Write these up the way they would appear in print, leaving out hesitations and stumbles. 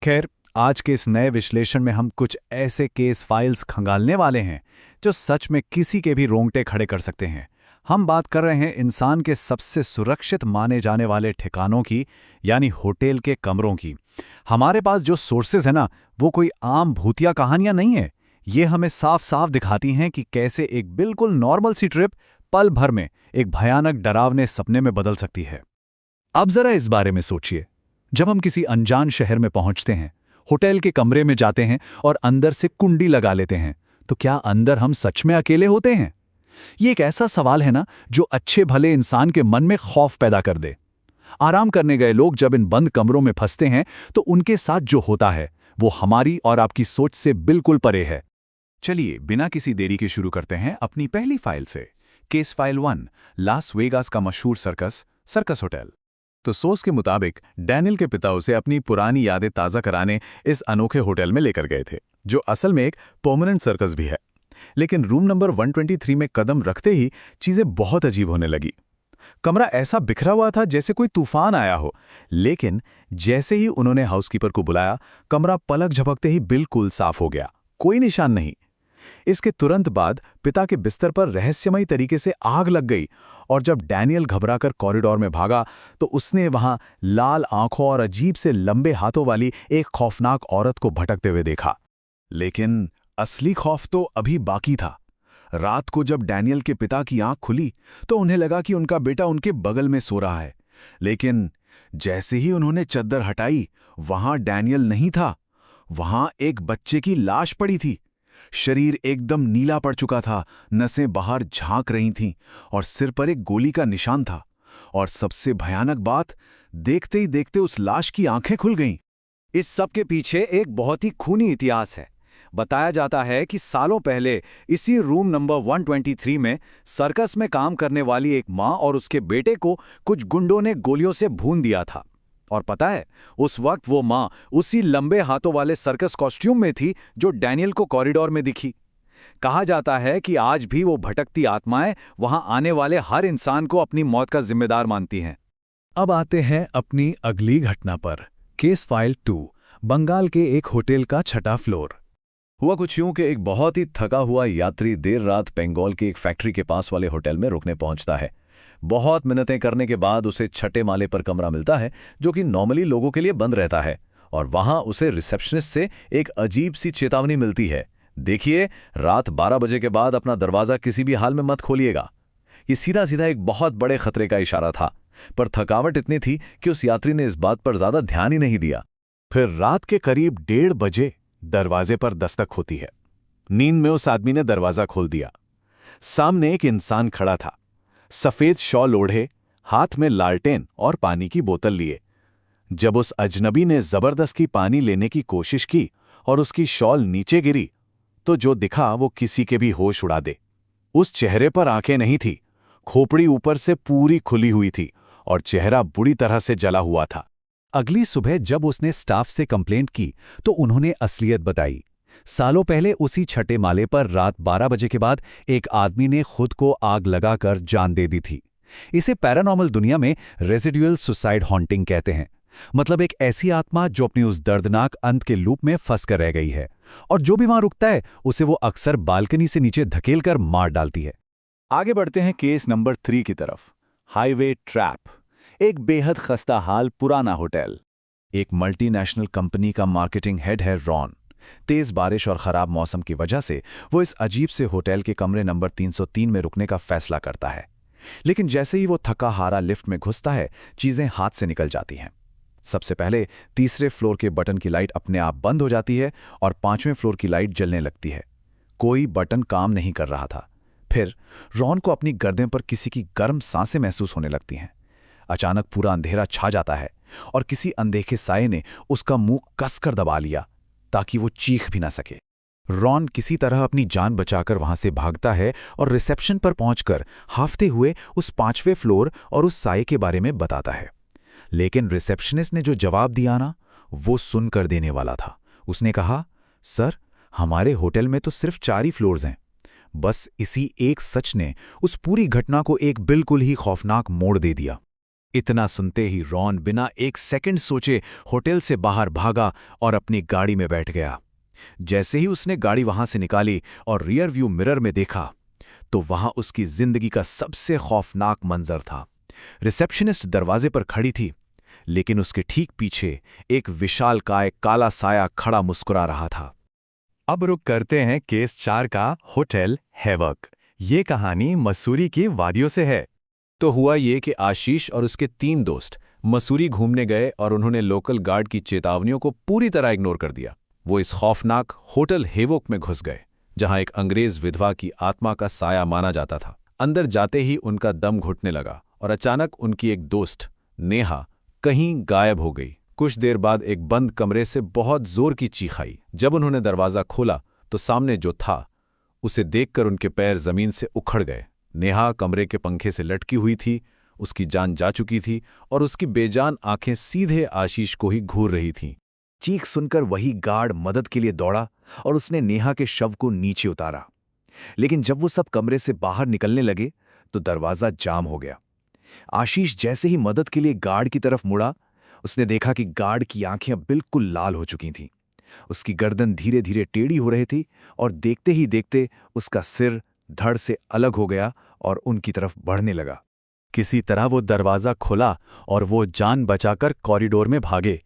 खैर, आज के इस नए विश्लेषण में हम कुछ ऐसे केस फाइल्स खंगालने वाले हैं जो सच में किसी के भी रोंगटे खड़े कर सकते हैं। हम बात कर रहे हैं इंसान के सबसे सुरक्षित माने जाने वाले ठिकानों की, यानी होटल के कमरों की। हमारे पास जो सोर्सेज है ना, वो कोई आम भूतिया कहानियां नहीं है। ये हमें साफ साफ दिखाती हैं कि कैसे एक बिल्कुल नॉर्मल सी ट्रिप पल भर में एक भयानक डरावने सपने में बदल सकती है। अब जरा इस बारे में सोचिए, जब हम किसी अनजान शहर में पहुंचते हैं, होटल के कमरे में जाते हैं और अंदर से कुंडी लगा लेते हैं, तो क्या अंदर हम सच में अकेले होते हैं? ये एक ऐसा सवाल है ना जो अच्छे भले इंसान के मन में खौफ पैदा कर दे। आराम करने गए लोग जब इन बंद कमरों में फंसते हैं तो उनके साथ जो होता है वो हमारी और आपकी सोच से बिल्कुल परे है। चलिए बिना किसी देरी के शुरू करते हैं अपनी पहली फाइल से। केस फाइल 1, लास वेगास का मशहूर सर्कस होटल। तो सोर्स के मुताबिक डैनियल के पिता उसे अपनी पुरानी यादें ताज़ा कराने इस अनोखे होटल में लेकर गए थे, जो असल में एक परमानेंट सर्कस भी है। लेकिन रूम नंबर 123 में कदम रखते ही चीज़ें बहुत अजीब होने लगी। कमरा ऐसा बिखरा हुआ था जैसे कोई तूफान आया हो, लेकिन जैसे ही उन्होंने हाउसकीपर को बुलाया, कमरा पलक झपकते ही बिल्कुल साफ हो गया, कोई निशान नहीं। इसके तुरंत बाद पिता के बिस्तर पर रहस्यमयी तरीके से आग लग गई और जब डैनियल घबराकर कॉरिडोर में भागा तो उसने वहां लाल आंखों और अजीब से लंबे हाथों वाली एक खौफनाक औरत को भटकते हुए देखा। लेकिन असली खौफ तो अभी बाकी था। रात को जब डैनियल के पिता की आंख खुली तो उन्हें लगा कि उनका बेटा उनके बगल में सो रहा है, लेकिन जैसे ही उन्होंने चद्दर हटाई, वहां डैनियल नहीं था। वहां एक बच्चे की लाश पड़ी थी। शरीर एकदम नीला पड़ चुका था, नसें बाहर झांक रही थीं और सिर पर एक गोली का निशान था। और सबसे भयानक बात, देखते ही देखते उस लाश की आंखें खुल गईं। इस सब के पीछे एक बहुत ही खूनी इतिहास है। बताया जाता है कि सालों पहले इसी रूम नंबर 123 में सर्कस में काम करने वाली एक माँ और उसके बेटे को कुछ गुंडों ने गोलियों से भून दिया था। और पता है, उस वक्त वो माँ उसी लंबे हाथों वाले सर्कस कॉस्ट्यूम में थी जो डैनियल को कॉरिडोर में दिखी। कहा जाता है कि आज भी वो भटकती आत्माएं वहां आने वाले हर इंसान को अपनी मौत का जिम्मेदार मानती हैं। अब आते हैं अपनी अगली घटना पर। केस फाइल 2, बंगाल के एक होटल का 6वां फ्लोर। हुआ कुछ यूं कि एक बहुत ही थका हुआ यात्री देर रात बंगाल की एक फैक्ट्री के पास वाले होटल में रुकने पहुंचता है। बहुत मिन्नतें करने के बाद उसे 6ठे माले पर कमरा मिलता है, जो कि नॉर्मली लोगों के लिए बंद रहता है। और वहां उसे रिसेप्शनिस्ट से एक अजीब सी चेतावनी मिलती है, देखिए, रात 12 बजे के बाद अपना दरवाज़ा किसी भी हाल में मत खोलिएगा। ये सीधा सीधा एक बहुत बड़े खतरे का इशारा था, पर थकावट इतनी थी कि उस यात्री ने इस बात पर ज़्यादा ध्यान ही नहीं दिया। फिर रात के करीब 1:30 बजे दरवाजे पर दस्तक होती है। नींद में उस आदमी ने दरवाजा खोल दिया। सामने एक इंसान खड़ा था, सफेद शॉल ओढ़े, हाथ में लालटेन और पानी की बोतल लिए। जब उस अजनबी ने जबरदस्ती पानी लेने की कोशिश की और उसकी शॉल नीचे गिरी, तो जो दिखा वो किसी के भी होश उड़ा दे। उस चेहरे पर आंखें नहीं थी, खोपड़ी ऊपर से पूरी खुली हुई थी और चेहरा बुरी तरह से जला हुआ था। अगली सुबह जब उसने स्टाफ से कंप्लेंट की तो उन्होंने असलियत बताई। सालों पहले उसी 6ठे माले पर रात 12 बजे के बाद एक आदमी ने खुद को आग लगाकर जान दे दी थी। इसे पैरानॉर्मल दुनिया में रेजिडुअल सुसाइड हॉन्टिंग कहते हैं। मतलब एक ऐसी आत्मा जो अपनी उस दर्दनाक अंत के लूप में फंस कर रह गई है, और जो भी वहां रुकता है उसे वो अक्सर बालकनी से नीचे धकेलकर मार डालती है। आगे बढ़ते हैं केस नंबर 3 की तरफ। हाईवे ट्रैप, एक बेहद खस्ता हाल पुराना होटल। एक मल्टीनेशनल कंपनी का मार्केटिंग हेड है रॉन। तेज बारिश और खराब मौसम की वजह से वो इस अजीब से होटल के कमरे नंबर 303 में रुकने का फैसला करता है। लेकिन जैसे ही वो थका हारा लिफ्ट में घुसता है, चीजें हाथ से निकल जाती हैं। सबसे पहले तीसरे फ्लोर के बटन की लाइट अपने आप बंद हो जाती है और 5वें फ्लोर की लाइट जलने लगती है। कोई बटन काम नहीं कर रहा था। फिर रॉन को अपनी गर्दन पर किसी की गर्म सांसें महसूस होने लगती हैं। अचानक पूरा अंधेरा छा जाता है और किसी अनदेखे साये ने उसका मुंह कसकर दबा लिया ताकि वो चीख भी ना सके। रॉन किसी तरह अपनी जान बचाकर वहां से भागता है और रिसेप्शन पर पहुंचकर हाफते हुए उस 5वें फ्लोर और उस साये के बारे में बताता है। लेकिन रिसेप्शनिस्ट ने जो जवाब दिया ना, वो सुनकर देने वाला था। उसने कहा, सर, हमारे होटल में तो सिर्फ 4 ही फ्लोर्स हैं। बस इसी एक सच ने उस पूरी घटना को एक बिल्कुल ही खौफनाक मोड़ दे दिया। इतना सुनते ही रॉन बिना एक सेकंड सोचे होटल से बाहर भागा और अपनी गाड़ी में बैठ गया। जैसे ही उसने गाड़ी वहां से निकाली और रियर व्यू मिरर में देखा तो वहां उसकी जिंदगी का सबसे खौफनाक मंजर था। रिसेप्शनिस्ट दरवाजे पर खड़ी थी, लेकिन उसके ठीक पीछे एक विशालकाय काला साया खड़ा मुस्कुरा रहा था। अब रुक करते हैं केस 4 का, होटल हैवक। ये कहानी मसूरी की वादियों से है। तो हुआ ये कि आशीष और उसके 3 दोस्त मसूरी घूमने गए और उन्होंने लोकल गार्ड की चेतावनियों को पूरी तरह इग्नोर कर दिया। वो इस खौफनाक होटल हेवोक में घुस गए, जहां एक अंग्रेज विधवा की आत्मा का साया माना जाता था। अंदर जाते ही उनका दम घुटने लगा और अचानक उनकी एक दोस्त नेहा कहीं गायब हो गई। कुछ देर बाद एक बंद कमरे से बहुत जोर की चीख आई। जब उन्होंने दरवाजा खोला तो सामने जो था उसे देखकर उनके पैर जमीन से उखड़ गए। नेहा कमरे के पंखे से लटकी हुई थी, उसकी जान जा चुकी थी और उसकी बेजान आंखें सीधे आशीष को ही घूर रही थीं। चीख सुनकर वही गार्ड मदद के लिए दौड़ा और उसने नेहा के शव को नीचे उतारा। लेकिन जब वो सब कमरे से बाहर निकलने लगे तो दरवाजा जाम हो गया। आशीष जैसे ही मदद के लिए गार्ड की तरफ मुड़ा, उसने देखा कि गार्ड की आंखें अब बिल्कुल लाल हो चुकी थीं। उसकी गर्दन धीरे धीरे टेढ़ी हो रही थी और देखते ही देखते उसका सिर धड़ से अलग हो गया और उनकी तरफ बढ़ने लगा। किसी तरह वो दरवाजा खुला और वो जान बचाकर कॉरिडोर में भागे,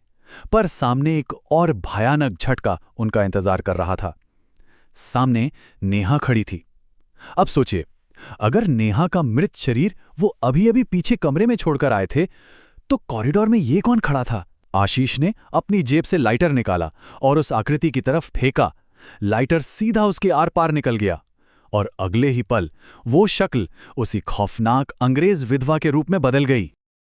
पर सामने एक और भयानक झटका उनका इंतजार कर रहा था। सामने नेहा खड़ी थी। अब सोचिए, अगर नेहा का मृत शरीर वो अभी अभी पीछे कमरे में छोड़कर आए थे, तो कॉरिडोर में ये कौन खड़ा था? आशीष ने अपनी जेब से लाइटर निकाला और उस आकृति की तरफ फेंका। लाइटर सीधा उसके आर पार निकल गया और अगले ही पल वो शक्ल उसी खौफनाक अंग्रेज विधवा के रूप में बदल गई।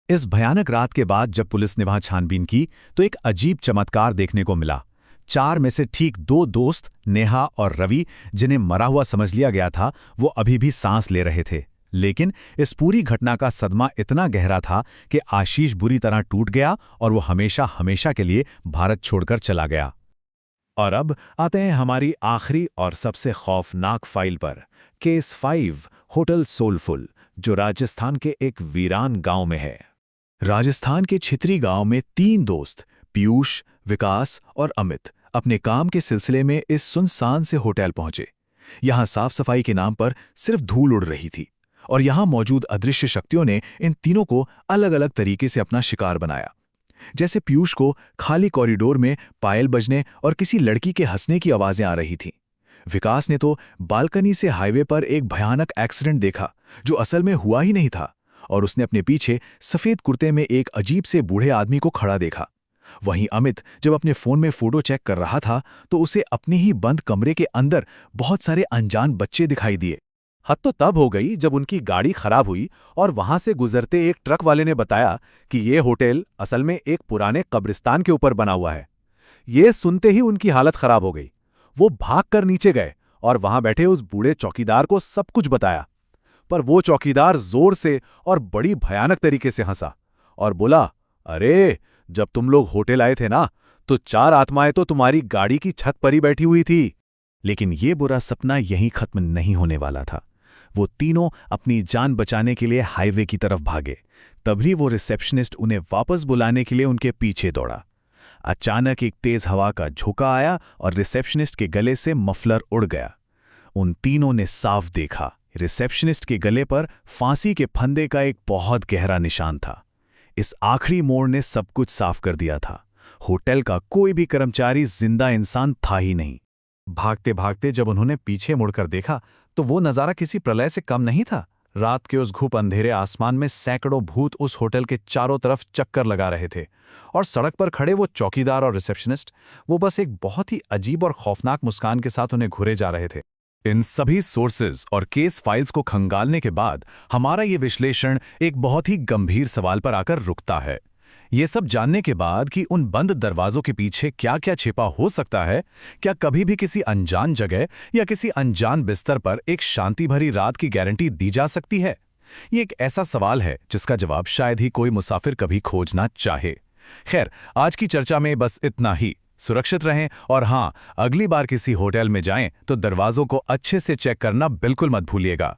इस भयानक रात के बाद जब पुलिस ने वहां छानबीन की तो एक अजीब चमत्कार देखने को मिला। 4 में से ठीक 2 दोस्त, नेहा और रवि, जिन्हें मरा हुआ समझ लिया गया था, वो अभी भी सांस ले रहे थे। लेकिन इस पूरी घटना का सदमा इतना गहरा था कि आशीष बुरी तरह टूट गया और वो हमेशा हमेशा के लिए भारत छोड़कर चला गया। और अब आते हैं हमारी आखिरी और सबसे खौफनाक फाइल पर, केस 5, होटल सोलफुल, जो राजस्थान के एक वीरान गांव में है। राजस्थान के छित्री गांव में 3 दोस्त, पीयूष, विकास और अमित, अपने काम के सिलसिले में इस सुनसान से होटल पहुंचे। यहां साफ सफाई के नाम पर सिर्फ धूल उड़ रही थी और यहां मौजूद अदृश्य शक्तियों ने इन तीनों को अलग अलग तरीके से अपना शिकार बनाया। जैसे पीयूष को खाली कॉरिडोर में पायल बजने और किसी लड़की के हंसने की आवाजें आ रही थीं। विकास ने तो बालकनी से हाईवे पर एक भयानक एक्सीडेंट देखा जो असल में हुआ ही नहीं था, और उसने अपने पीछे सफेद कुर्ते में एक अजीब से बूढ़े आदमी को खड़ा देखा। वहीं अमित जब अपने फोन में फोटो चेक कर रहा था तो उसे अपने ही बंद कमरे के अंदर बहुत सारे अनजान बच्चे दिखाई दिए। हद तो तब हो गई जब उनकी गाड़ी खराब हुई और वहां से गुजरते एक ट्रक वाले ने बताया कि ये होटल असल में एक पुराने कब्रिस्तान के ऊपर बना हुआ है। ये सुनते ही उनकी हालत खराब हो गई। वो भागकर नीचे गए और वहां बैठे उस बूढ़े चौकीदार को सब कुछ बताया, पर वो चौकीदार जोर से और बड़ी भयानक तरीके से हंसा और बोला, अरे जब तुम लोग होटल आए थे ना, तो 4 आत्माएं तो तुम्हारी गाड़ी की छत पर ही बैठी हुई थी। लेकिन ये बुरा सपना यहीं खत्म नहीं होने वाला था। वो तीनों अपनी जान बचाने के लिए हाईवे की तरफ भागे। तभी वो रिसेप्शनिस्ट उन्हें वापस बुलाने के लिए उनके पीछे दौड़ा। अचानक एक तेज हवा का झोंका आया और रिसेप्शनिस्ट के गले से मफलर उड़ गया। उन तीनों ने साफ देखा, रिसेप्शनिस्ट के गले पर फांसी के फंदे का एक बहुत गहरा निशान था। इस आखिरी मोड़ ने सब कुछ साफ कर दिया था। होटल का कोई भी कर्मचारी जिंदा इंसान था ही नहीं। भागते भागते जब उन्होंने पीछे मुड़कर देखा तो वो नज़ारा किसी प्रलय से कम नहीं था। रात के उस घुप अंधेरे आसमान में सैकड़ों भूत उस होटल के चारों तरफ चक्कर लगा रहे थे, और सड़क पर खड़े वो चौकीदार और रिसेप्शनिस्ट, वो बस एक बहुत ही अजीब और खौफनाक मुस्कान के साथ उन्हें घूरे जा रहे थे। इन सभी सोर्सेज और केस फाइल्स को खंगालने के बाद हमारा ये विश्लेषण एक बहुत ही गंभीर सवाल पर आकर रुकता है। ये सब जानने के बाद कि उन बंद दरवाजों के पीछे क्या क्या छिपा हो सकता है, क्या कभी भी किसी अनजान जगह या किसी अनजान बिस्तर पर एक शांति भरी रात की गारंटी दी जा सकती है? ये एक ऐसा सवाल है जिसका जवाब शायद ही कोई मुसाफिर कभी खोजना चाहे। खैर, आज की चर्चा में बस इतना ही। सुरक्षित रहें और हाँ, अगली बार किसी होटल में जाएं तो दरवाजों को अच्छे से चेक करना बिल्कुल मत भूलिएगा।